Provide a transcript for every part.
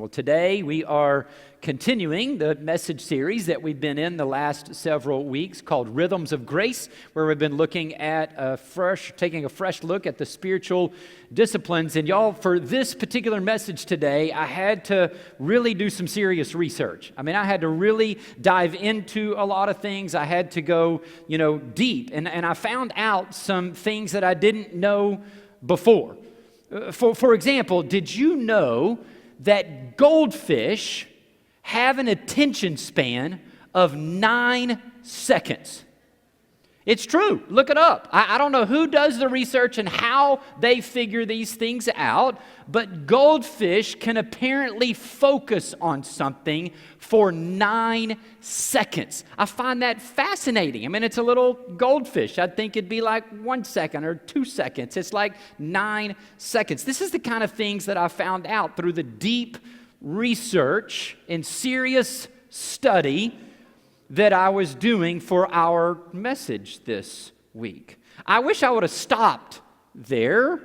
Well, today we are continuing the message series that we've been in the last several weeks called Rhythms of Grace, where we've been looking at taking a fresh look at the spiritual disciplines. And y'all, for this particular message today, I had to really do some serious research. I had to really dive into a lot of things. I had to go, deep. And I found out some things that I didn't know before. For example, did you know that goldfish have an attention span of 9 seconds? It's true. Look it up. I don't know who does the research and how they figure these things out, but goldfish can apparently focus on something for 9 seconds. I find that fascinating. It's a little goldfish. I'd think it'd be like 1 second or 2 seconds. It's like 9 seconds. This is the kind of things that I found out through the deep research and serious study that I was doing for our message this week. I wish I would have stopped there,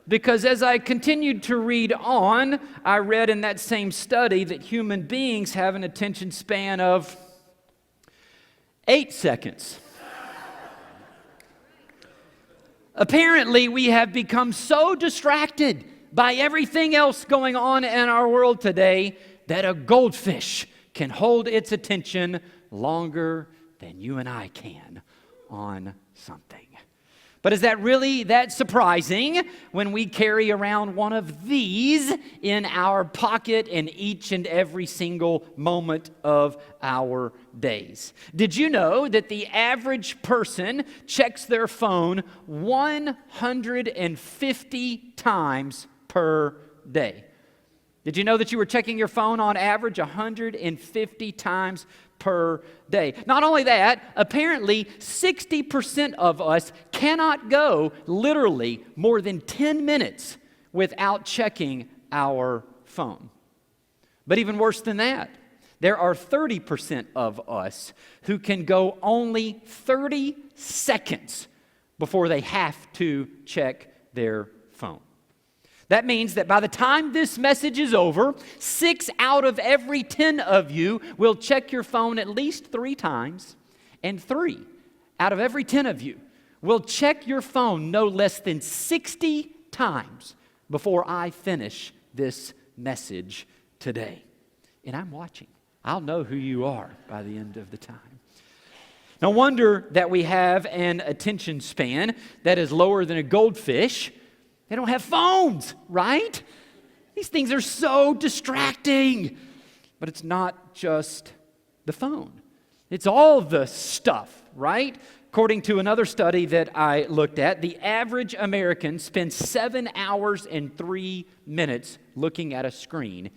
because as I continued to read on, I read in that same study that human beings have an attention span of 8 seconds. Apparently, we have become so distracted by everything else going on in our world today that a goldfish can hold its attention longer than you and I can on something. But is that really that surprising when we carry around one of these in our pocket in each and every single moment of our days? Did you know that the average person checks their phone 150 times per day? Did you know that you were checking your phone on average 150 times per day? Not only that, apparently 60% of us cannot go literally more than 10 minutes without checking our phone. But even worse than that, there are 30% of us who can go only 30 seconds before they have to check their phone. That means that by the time this message is over, 6 out of every 10 of you will check your phone at least 3 times, and 3 out of every 10 of you will check your phone no less than 60 times before I finish this message today. And I'm watching. I'll know who you are by the end of the time. No wonder that we have an attention span that is lower than a goldfish. They don't have phones, right? These things are so distracting. But it's not just the phone. It's all the stuff, right? According to another study that I looked at, the average American spends 7 hours and 3 minutes looking at a screen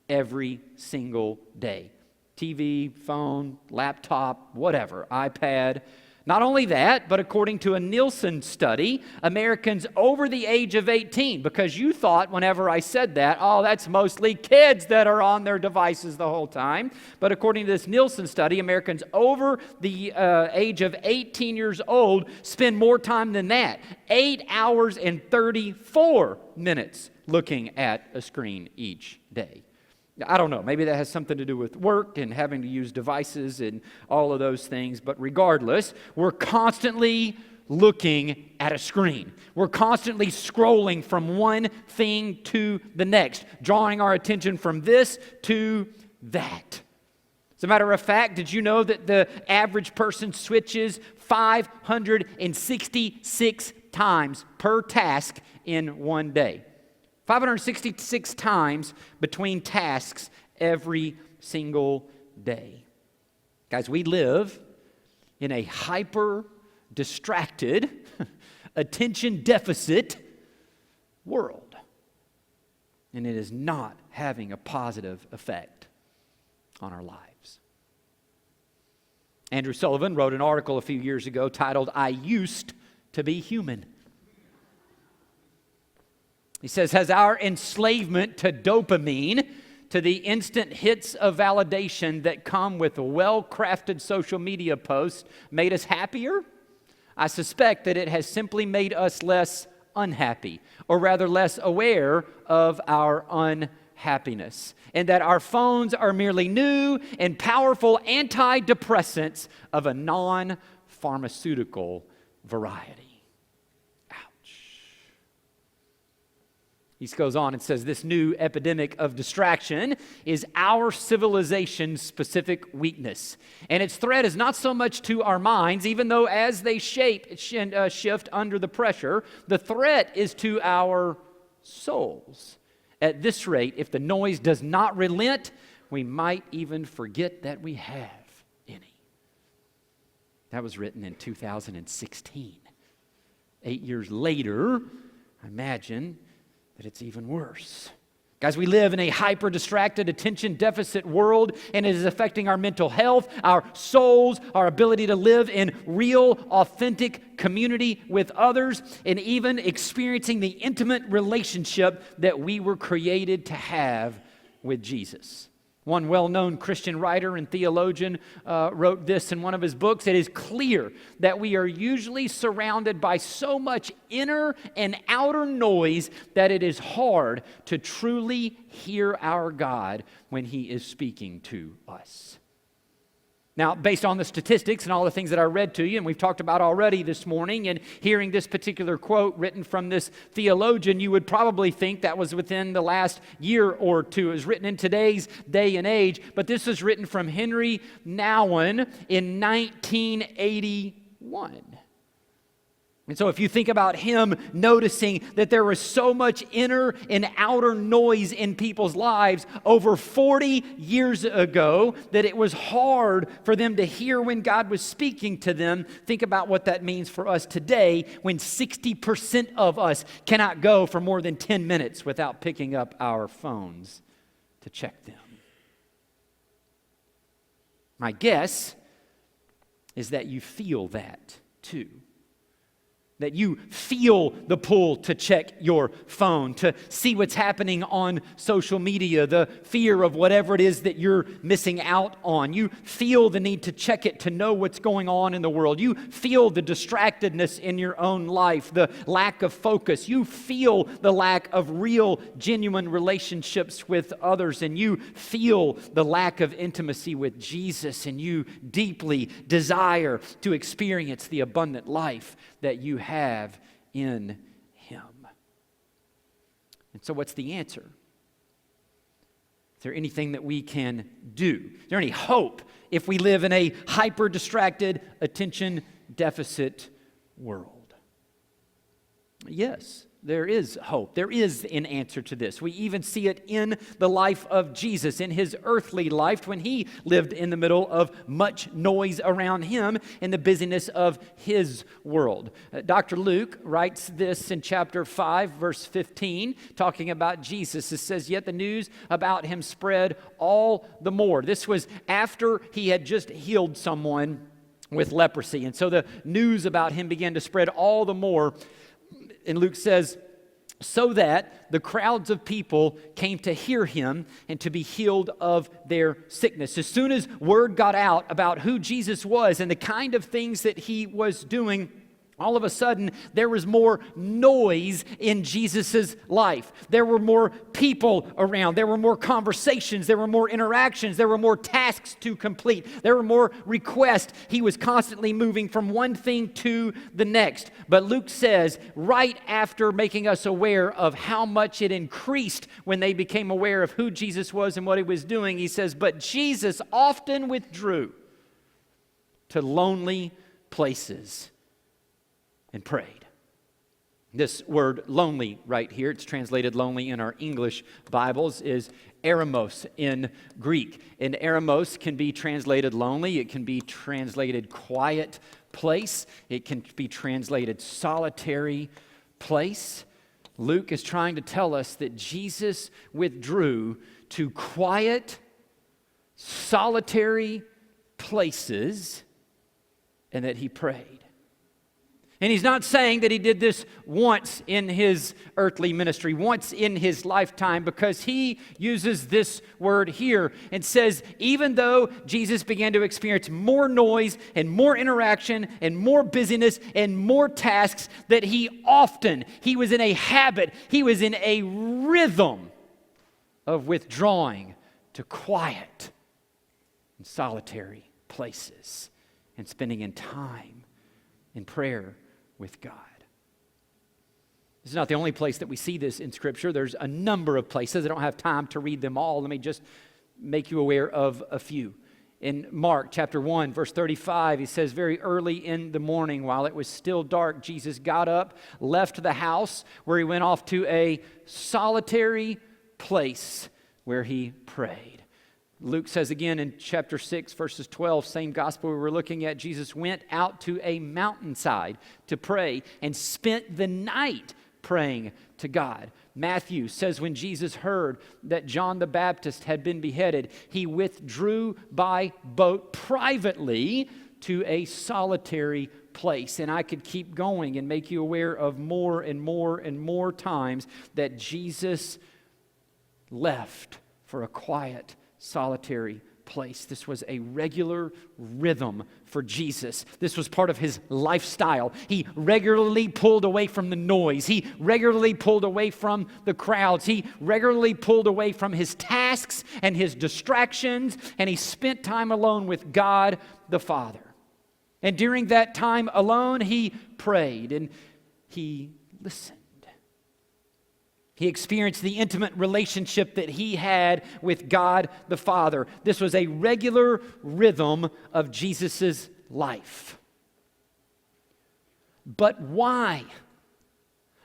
every single day. TV, phone, laptop, whatever, iPad. Not only that, but according to a Nielsen study, Americans over the age of 18, because you thought whenever I said that, that's mostly kids that are on their devices the whole time. But according to this Nielsen study, Americans over the age of 18 years old spend more time than that, 8 hours and 34 minutes looking at a screen each day. I don't know, maybe that has something to do with work and having to use devices and all of those things, but regardless, we're constantly looking at a screen. We're constantly scrolling from one thing to the next, drawing our attention from this to that. As a matter of fact, did you know that the average person switches 566 times per task in one day? 566 times between tasks every single day. Guys, we live in a hyper-distracted, attention-deficit world. And it is not having a positive effect on our lives. Andrew Sullivan wrote an article a few years ago titled, "I Used to Be Human." He says, has our enslavement to dopamine, to the instant hits of validation that come with well-crafted social media posts, made us happier? I suspect that it has simply made us less unhappy, or rather less aware of our unhappiness. happiness, and that our phones are merely new and powerful antidepressants of a non-pharmaceutical variety. Ouch. He goes on and says, this new epidemic of distraction is our civilization's specific weakness. And its threat is not so much to our minds, even though as they shift under the pressure, the threat is to our souls. At this rate, if the noise does not relent, we might even forget that we have any. That was written in 2016. 8 years later, I imagine that it's even worse. Guys, we live in a hyper-distracted, attention-deficit world, and it is affecting our mental health, our souls, our ability to live in real, authentic community with others, and even experiencing the intimate relationship that we were created to have with Jesus. One well-known Christian writer and theologian wrote this in one of his books. It is clear that we are usually surrounded by so much inner and outer noise that it is hard to truly hear our God when He is speaking to us. Now, based on the statistics and all the things that I read to you, and we've talked about already this morning, and hearing this particular quote written from this theologian, you would probably think that was within the last year or two. It was written in today's day and age, but this was written from Henry Nouwen in 1981. And so if you think about him noticing that there was so much inner and outer noise in people's lives over 40 years ago that it was hard for them to hear when God was speaking to them, think about what that means for us today when 60% of us cannot go for more than 10 minutes without picking up our phones to check them. My guess is that you feel that too. That you feel the pull to check your phone, to see what's happening on social media, the fear of whatever it is that you're missing out on. You feel the need to check it to know what's going on in the world. You feel the distractedness in your own life, the lack of focus. You feel the lack of real, genuine relationships with others, and you feel the lack of intimacy with Jesus, and you deeply desire to experience the abundant life that you have in Him. And so what's the answer? Is there anything that we can do? Is there any hope if we live in a hyper-distracted, attention-deficit world? Yes, there is hope. There is an answer to this. We even see it in the life of Jesus, in His earthly life when He lived in the middle of much noise around Him in the busyness of His world. Dr. Luke writes this in chapter 5, verse 15, talking about Jesus. It says, "Yet the news about Him spread all the more." This was after He had just healed someone with leprosy. And so the news about Him began to spread all the more. And Luke says, so that the crowds of people came to hear Him and to be healed of their sickness. As soon as word got out about who Jesus was and the kind of things that He was doing, all of a sudden, there was more noise in Jesus' life. There were more people around. There were more conversations. There were more interactions. There were more tasks to complete. There were more requests. He was constantly moving from one thing to the next. But Luke says, right after making us aware of how much it increased when they became aware of who Jesus was and what He was doing, he says, "But Jesus often withdrew to lonely places and prayed." This word lonely right here, it's translated lonely in our English Bibles, is eremos in Greek. And eremos can be translated lonely. It can be translated quiet place. It can be translated solitary place. Luke is trying to tell us that Jesus withdrew to quiet, solitary places and that He prayed. And He's not saying that He did this once in His earthly ministry, once in His lifetime, because He uses this word here and says, even though Jesus began to experience more noise and more interaction and more busyness and more tasks, that He was in a habit, He was in a rhythm of withdrawing to quiet and solitary places and spending in time in prayer with God. This is not the only place that we see this in Scripture. There's a number of places. I don't have time to read them all. Let me just make you aware of a few. In Mark chapter 1, verse 35, he says, very early in the morning, while it was still dark, Jesus got up, left the house where he went off to a solitary place where he prayed. Luke says again in chapter 6, verses 12, same gospel we were looking at, Jesus went out to a mountainside to pray and spent the night praying to God. Matthew says when Jesus heard that John the Baptist had been beheaded, he withdrew by boat privately to a solitary place. And I could keep going and make you aware of more and more and more times that Jesus left for a quiet, solitary place. This was a regular rhythm for Jesus. This was part of his lifestyle. He regularly pulled away from the noise. He regularly pulled away from the crowds. He regularly pulled away from his tasks and his distractions, and he spent time alone with God the Father. And during that time alone, he prayed and he listened. He experienced the intimate relationship that he had with God the Father. This was a regular rhythm of Jesus' life. But why?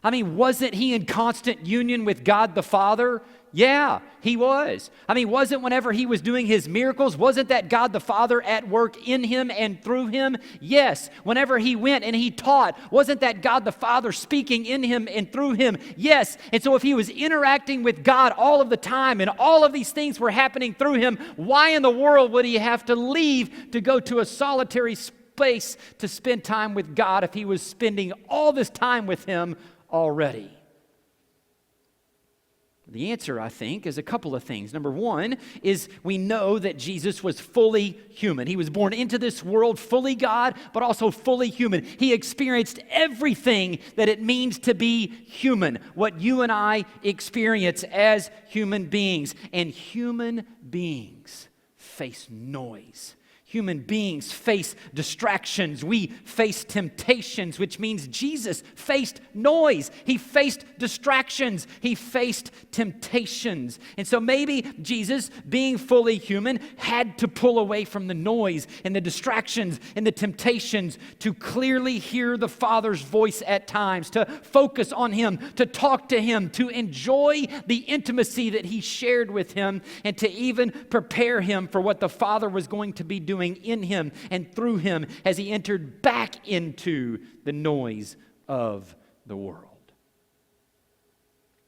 I mean, wasn't he in constant union with God the Father? Yeah, he was. I mean, wasn't whenever he was doing his miracles, wasn't that God the Father at work in him and through him? Yes. Whenever he went and he taught, wasn't that God the Father speaking in him and through him? Yes. And so if he was interacting with God all of the time and all of these things were happening through him, why in the world would he have to leave to go to a solitary space to spend time with God if he was spending all this time with him already? The answer, I think, is a couple of things. Number one is we know that Jesus was fully human. He was born into this world fully God, but also fully human. He experienced everything that it means to be human, what you and I experience as human beings. And human beings face noise. Human beings face distractions. We face temptations, which means Jesus faced noise. He faced distractions. He faced temptations. And so maybe Jesus, being fully human, had to pull away from the noise and the distractions and the temptations to clearly hear the Father's voice at times, to focus on Him, to talk to Him, to enjoy the intimacy that He shared with Him, and to even prepare Him for what the Father was going to be doing in him and through him as he entered back into the noise of the world.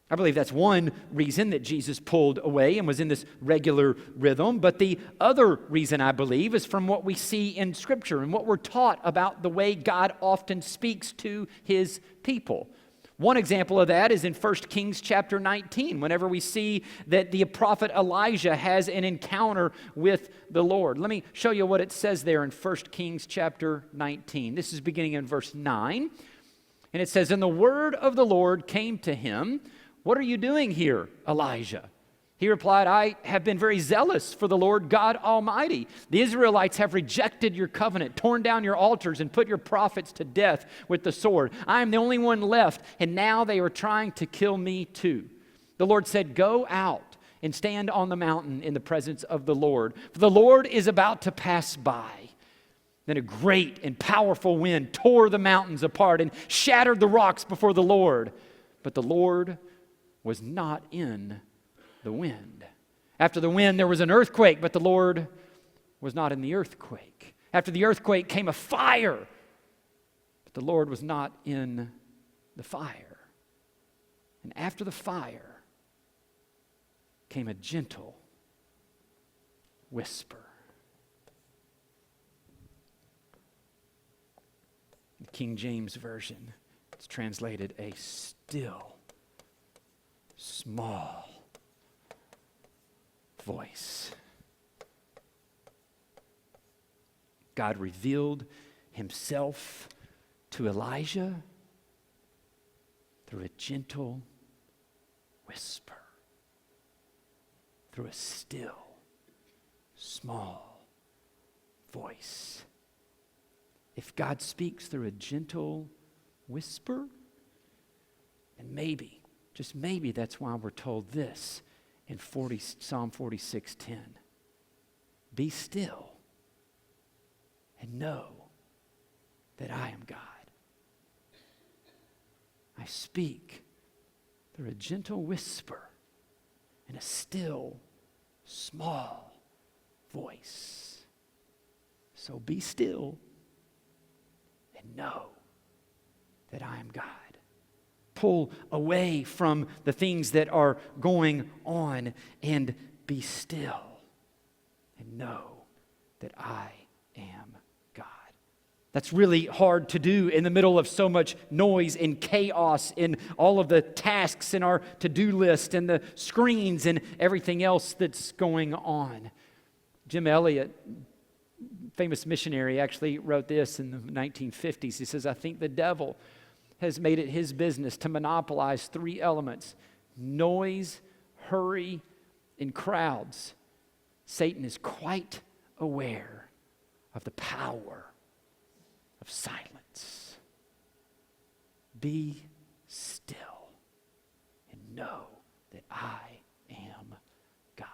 I believe that's one reason that Jesus pulled away and was in this regular rhythm. But the other reason, I believe, is from what we see in Scripture and what we're taught about the way God often speaks to his people. One example of that is in 1 Kings chapter 19, whenever we see that the prophet Elijah has an encounter with the Lord. Let me show you what it says there in 1 Kings chapter 19. This is beginning in verse 9. And it says, "And the word of the Lord came to him, 'What are you doing here, Elijah?' He replied, 'I have been very zealous for the Lord God Almighty. The Israelites have rejected your covenant, torn down your altars, and put your prophets to death with the sword. I am the only one left, and now they are trying to kill me too.' The Lord said, 'Go out and stand on the mountain in the presence of the Lord, for the Lord is about to pass by.' Then a great and powerful wind tore the mountains apart and shattered the rocks before the Lord. But the Lord was not in the wind. After the wind, there was an earthquake, but the Lord was not in the earthquake. After the earthquake came a fire, but the Lord was not in the fire. And after the fire came a gentle whisper." The King James Version, it's translated a still, small voice. God revealed himself to Elijah through a gentle whisper. through a still, small voice. If God speaks through a gentle whisper, and maybe, just maybe that's why we're told this in Psalm 46:10. Be still and know that I am God. I speak through a gentle whisper and a still, small voice. So be still and know that I am God. Pull away from the things that are going on and be still and know that I am God. That's really hard to do in the middle of so much noise and chaos in all of the tasks in our to-do list and the screens and everything else that's going on. Jim Elliot, famous missionary, actually wrote this in the 1950s. He says, I think the devil has made it his business to monopolize three elements: noise, hurry, and crowds. Satan is quite aware of the power of silence. Be still and know that I am God.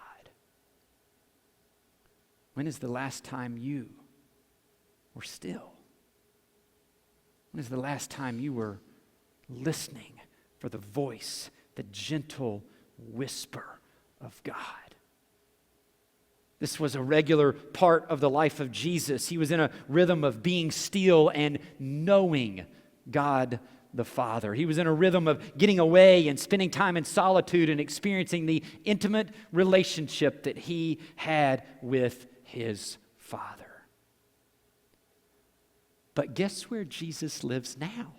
When is the last time you were still? When is the last time you were listening for the voice, the gentle whisper of God? This was a regular part of the life of Jesus. He was in a rhythm of being still and knowing God the Father. He was in a rhythm of getting away and spending time in solitude and experiencing the intimate relationship that he had with his Father. But guess where Jesus lives now?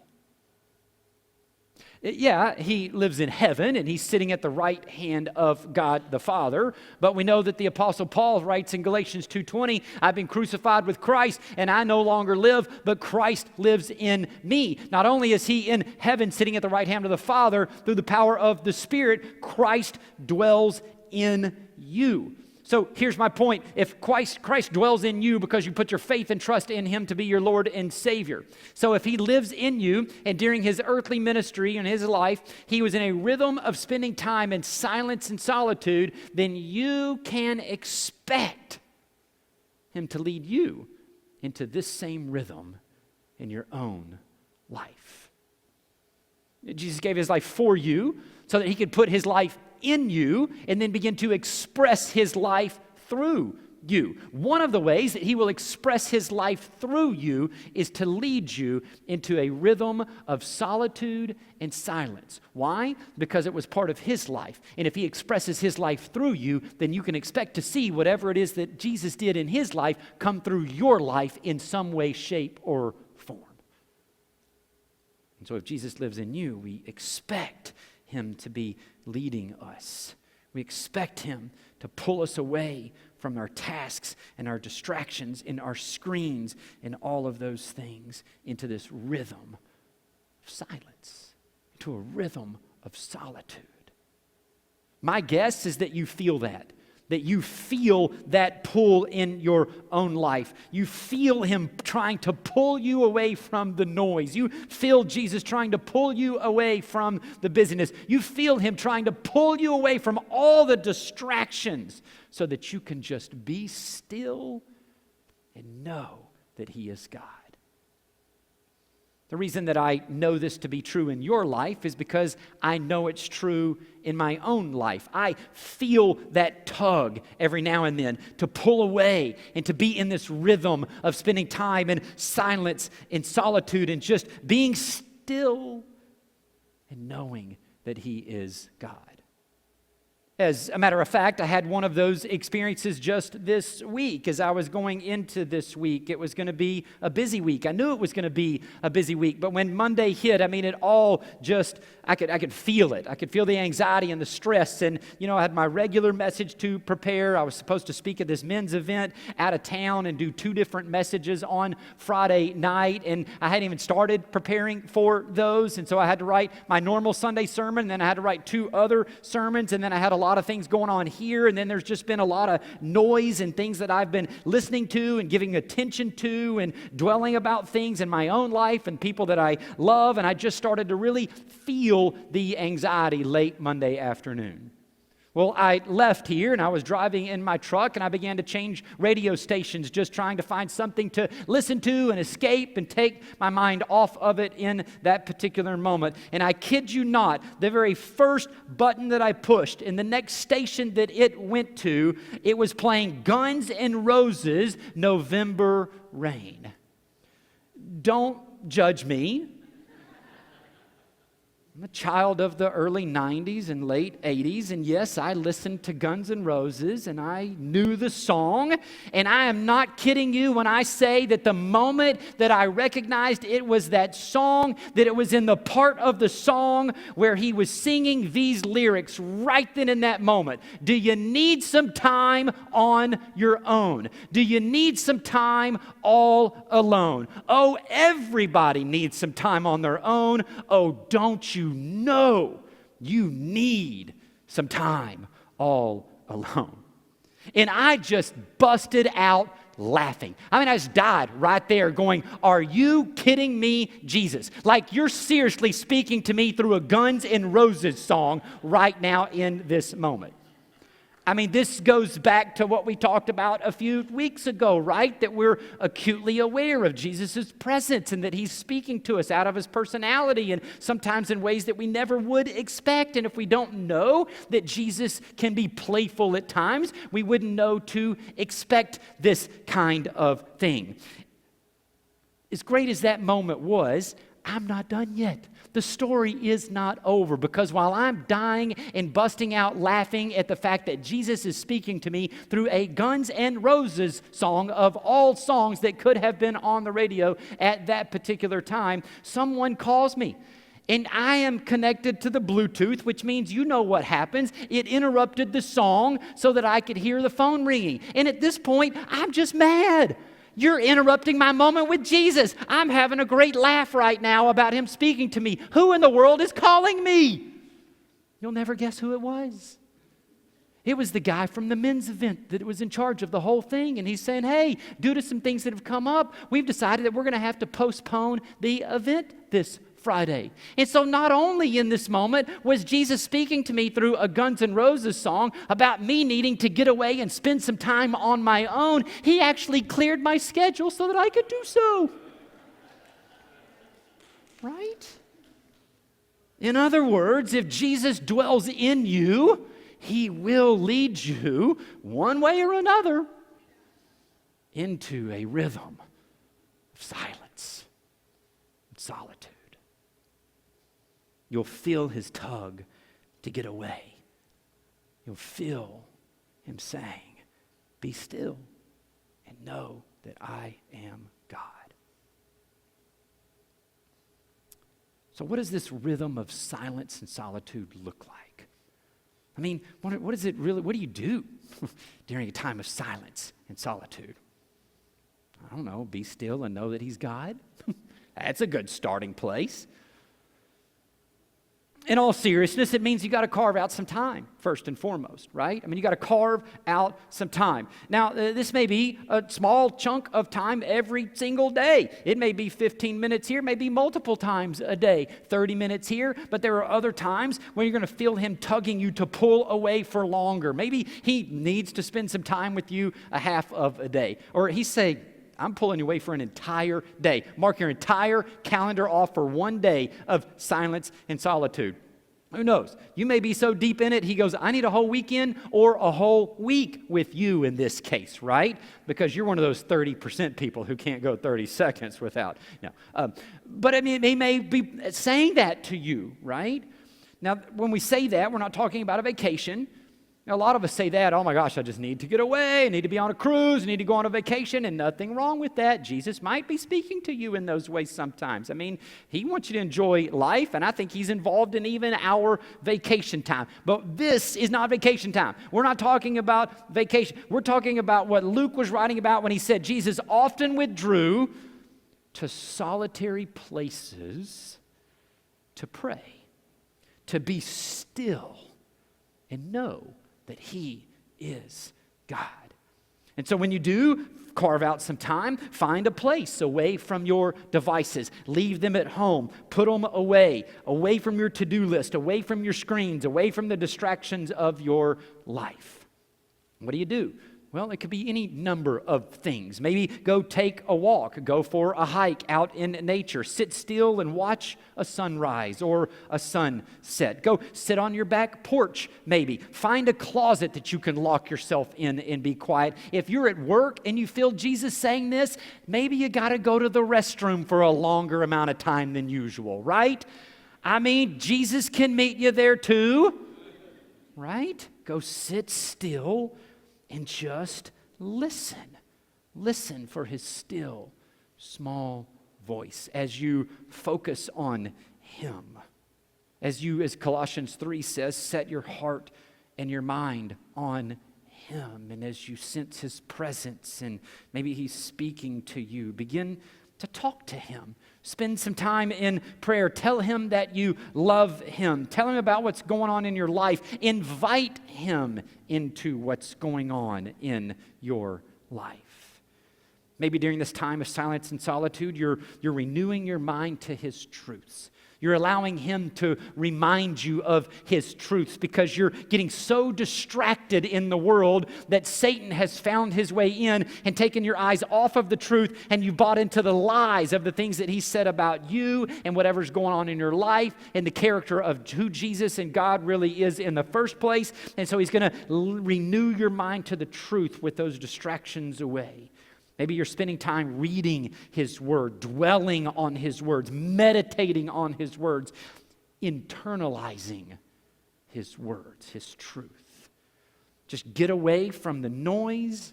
Yeah, he lives in heaven and he's sitting at the right hand of God the Father. But we know that the Apostle Paul writes in Galatians 2:20, I've been crucified with Christ and I no longer live, but Christ lives in me. Not only is he in heaven sitting at the right hand of the Father, through the power of the Spirit, Christ dwells in you. So here's my point. If Christ dwells in you because you put your faith and trust in him to be your Lord and Savior. So if he lives in you, and during his earthly ministry and his life, he was in a rhythm of spending time in silence and solitude, then you can expect him to lead you into this same rhythm in your own life. Jesus gave his life for you so that he could put his life in you and then begin to express his life through you. One of the ways that he will express his life through you is to lead you into a rhythm of solitude and silence. Why? Because it was part of his life. And if he expresses his life through you, then you can expect to see whatever it is that Jesus did in his life come through your life in some way, shape, or form. And so if Jesus lives in you, we expect him to be leading us. We expect him to pull us away from our tasks and our distractions and our screens and all of those things into this rhythm of silence, into a rhythm of solitude. My guess is that you feel that you feel that pull in your own life. You feel him trying to pull you away from the noise. You feel Jesus trying to pull you away from the busyness. You feel him trying to pull you away from all the distractions so that you can just be still and know that he is God. The reason that I know this to be true in your life is because I know it's true in my own life. I feel that tug every now and then to pull away and to be in this rhythm of spending time in silence, in solitude, and just being still and knowing that he is God. As a matter of fact, I had one of those experiences just this week. As I was going into this week, it was going to be a busy week. I knew it was going to be a busy week, but when Monday hit, it all just, I could feel it. I could feel the anxiety and the stress, and I had my regular message to prepare. I was supposed to speak at this men's event out of town and do 2 different messages on Friday night, and I hadn't even started preparing for those, and so I had to write my normal Sunday sermon, and then I had to write 2 other sermons, and then I had a lot lot of things going on here, and then there's just been a lot of noise and things that I've been listening to and giving attention to and dwelling about things in my own life and people that I love, and I just started to really feel the anxiety late Monday afternoon. Well, I left here and I was driving in my truck and I began to change radio stations, just trying to find something to listen to and escape and take my mind off of it in that particular moment. And I kid you not, the very first button that I pushed in the next station that it went to, it was playing Guns N' Roses' November Rain. Don't judge me. I'm a child of the early 90s and late 80s, and yes, I listened to Guns N' Roses, and I knew the song, and I am not kidding you when I say that the moment that I recognized it was that song, that it was in the part of the song where he was singing these lyrics right then in that moment. Do you need some time on your own? Do you need some time all alone? Oh, everybody needs some time on their own. Oh, don't you know you need some time all alone? And I just busted out laughing. I mean, I just died right there going, are you kidding me, Jesus? Like you're seriously speaking to me through a Guns N' Roses song right now in this moment. I mean, this goes back to what we talked about a few weeks ago, right? That we're acutely aware of Jesus' presence and that he's speaking to us out of his personality and sometimes in ways that we never would expect. And if we don't know that Jesus can be playful at times, we wouldn't know to expect this kind of thing. As great as that moment was, I'm not done yet. The story is not over, because while I'm dying and busting out laughing at the fact that Jesus is speaking to me through a Guns N' Roses song of all songs that could have been on the radio at that particular time, someone calls me. And I am connected to the Bluetooth, which means you know what happens. It interrupted the song so that I could hear the phone ringing. And at this point, I'm just mad. You're interrupting my moment with Jesus. I'm having a great laugh right now about him speaking to me. Who in the world is calling me? You'll never guess who it was. It was the guy from the men's event that was in charge of the whole thing. And he's saying, hey, due to some things that have come up, we've decided that we're going to have to postpone the event this Friday. And so not only in this moment was Jesus speaking to me through a Guns N' Roses song about me needing to get away and spend some time on my own, he actually cleared my schedule so that I could do so. Right? In other words, if Jesus dwells in you, he will lead you one way or another into a rhythm of silence and solitude. You'll feel his tug to get away. You'll feel him saying, be still and know that I am God. So what does this rhythm of silence and solitude look like? I mean, what is it really, what do you do during a time of silence and solitude? I don't know, be still and know that he's God. That's a good starting place. In all seriousness, it means you got to carve out some time, first and foremost, right? I mean, you got to carve out some time. Now, this may be a small chunk of time every single day. It may be 15 minutes here, maybe multiple times a day, 30 minutes here, but there are other times when you're going to feel him tugging you to pull away for longer. Maybe he needs to spend some time with you a half of a day. Or he's saying, I'm pulling you away for an entire day. Mark your entire calendar off for one day of silence and solitude. Who knows? You may be so deep in it, he goes, I need a whole weekend or a whole week with you in this case, right? Because you're one of those 30% people who can't go 30 seconds without. No. But I mean, he may be saying that to you, right? Now, when we say that, we're not talking about a vacation. Now, a lot of us say that, oh my gosh, I just need to get away, I need to be on a cruise, I need to go on a vacation, and nothing wrong with that. Jesus might be speaking to you in those ways sometimes. I mean, he wants you to enjoy life, and I think he's involved in even our vacation time. But this is not vacation time. We're not talking about vacation. We're talking about what Luke was writing about when he said Jesus often withdrew to solitary places to pray, to be still and know that he is God. And so when you do carve out some time, find a place away from your devices. Leave them at home. Put them away from your to-do list, away from your screens, away from the distractions of your life. What do? Well, it could be any number of things. Maybe go take a walk, go for a hike out in nature, sit still and watch a sunrise or a sunset. Go sit on your back porch, maybe. Find a closet that you can lock yourself in and be quiet. If you're at work and you feel Jesus saying this, maybe you got to go to the restroom for a longer amount of time than usual, right? I mean, Jesus can meet you there too, right? Go sit still and just listen. Listen for his still, small voice as you focus on him. As Colossians 3 says, set your heart and your mind on him. And as you sense his presence and maybe he's speaking to you, begin to talk to him. Spend some time in prayer. Tell him that you love him. Tell him about what's going on in your life. Invite him into what's going on in your life. Maybe during this time of silence and solitude, you're renewing your mind to his truths. You're allowing him to remind you of his truths because you're getting so distracted in the world that Satan has found his way in and taken your eyes off of the truth, and you've bought into the lies of the things that he said about you and whatever's going on in your life and the character of who Jesus and God really is in the first place. And so he's going to renew your mind to the truth with those distractions away. Maybe you're spending time reading his word, dwelling on his words, meditating on his words, internalizing his words, his truth. Just get away from the noise,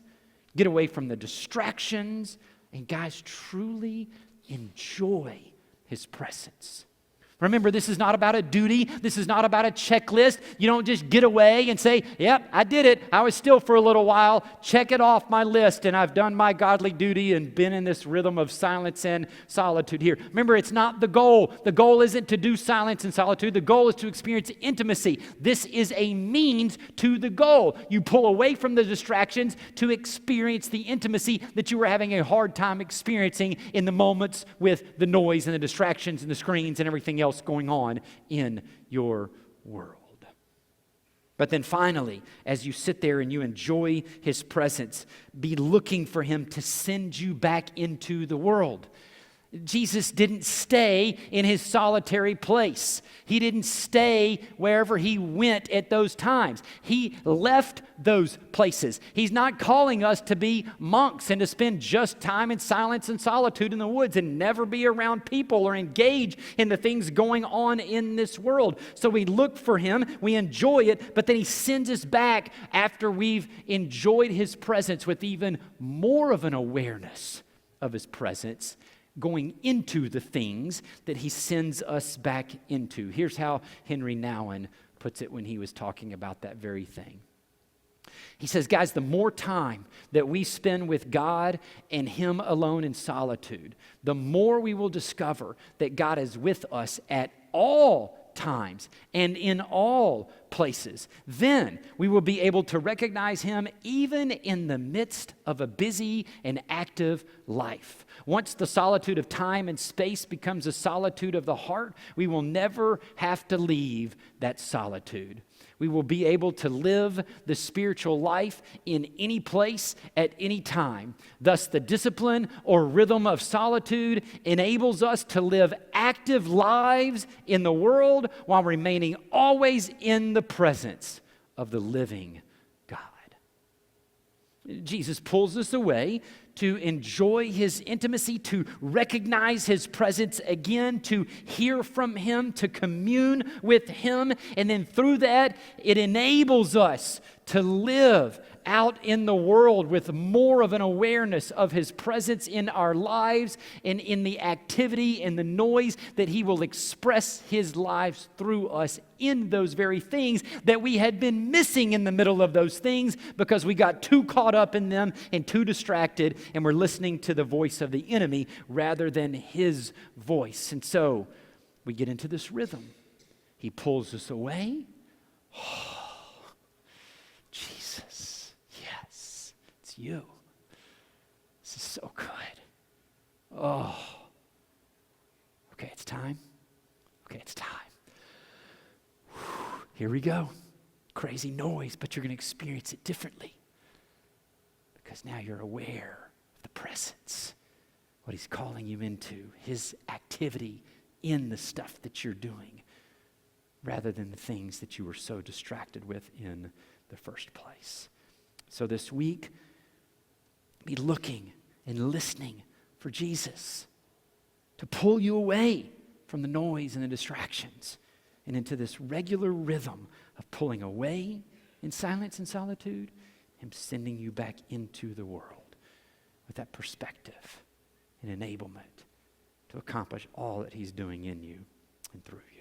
get away from the distractions, and guys, truly enjoy his presence. Remember, this is not about a duty. This is not about a checklist. You don't just get away and say, yep, I did it. I was still for a little while. Check it off my list, and I've done my godly duty and been in this rhythm of silence and solitude here. Remember, it's not the goal. The goal isn't to do silence and solitude. The goal is to experience intimacy. This is a means to the goal. You pull away from the distractions to experience the intimacy that you were having a hard time experiencing in the moments with the noise and the distractions and the screens and everything else going on in your world. But then finally, as you sit there and you enjoy his presence, be looking for him to send you back into the world. Jesus didn't stay in his solitary place. He didn't stay wherever he went at those times. He left those places. He's not calling us to be monks and to spend just time in silence and solitude in the woods and never be around people or engage in the things going on in this world. So we look for him, we enjoy it, but then he sends us back after we've enjoyed his presence with even more of an awareness of his presence, going into the things that he sends us back into. Here's how Henry Nouwen puts it when he was talking about that very thing. He says, guys, the more time that we spend with God and him alone in solitude, the more we will discover that God is with us at all times and in all places. Then we will be able to recognize him even in the midst of a busy and active life. Once the solitude of time and space becomes a solitude of the heart, we will never have to leave that solitude. We will be able to live the spiritual life in any place at any time. Thus, the discipline or rhythm of solitude enables us to live active lives in the world while remaining always in the presence of the living God. Jesus pulls us away to enjoy his intimacy, to recognize his presence again, to hear from him, to commune with him. And then through that, it enables us to live out in the world with more of an awareness of his presence in our lives and in the activity and the noise that he will express his lives through us in those very things that we had been missing in the middle of those things because we got too caught up in them and too distracted and we're listening to the voice of the enemy rather than his voice. And so we get into this rhythm. He pulls us away. it's you. This is so good. Oh. Okay, it's time. Okay, it's time. Whew, here we go. Crazy noise, but you're going to experience it differently. Because now you're aware of the presence, what he's calling you into, his activity in the stuff that you're doing, rather than the things that you were so distracted with in the first place. So this week, be looking and listening for Jesus to pull you away from the noise and the distractions and into this regular rhythm of pulling away in silence and solitude and sending you back into the world with that perspective and enablement to accomplish all that he's doing in you and through you.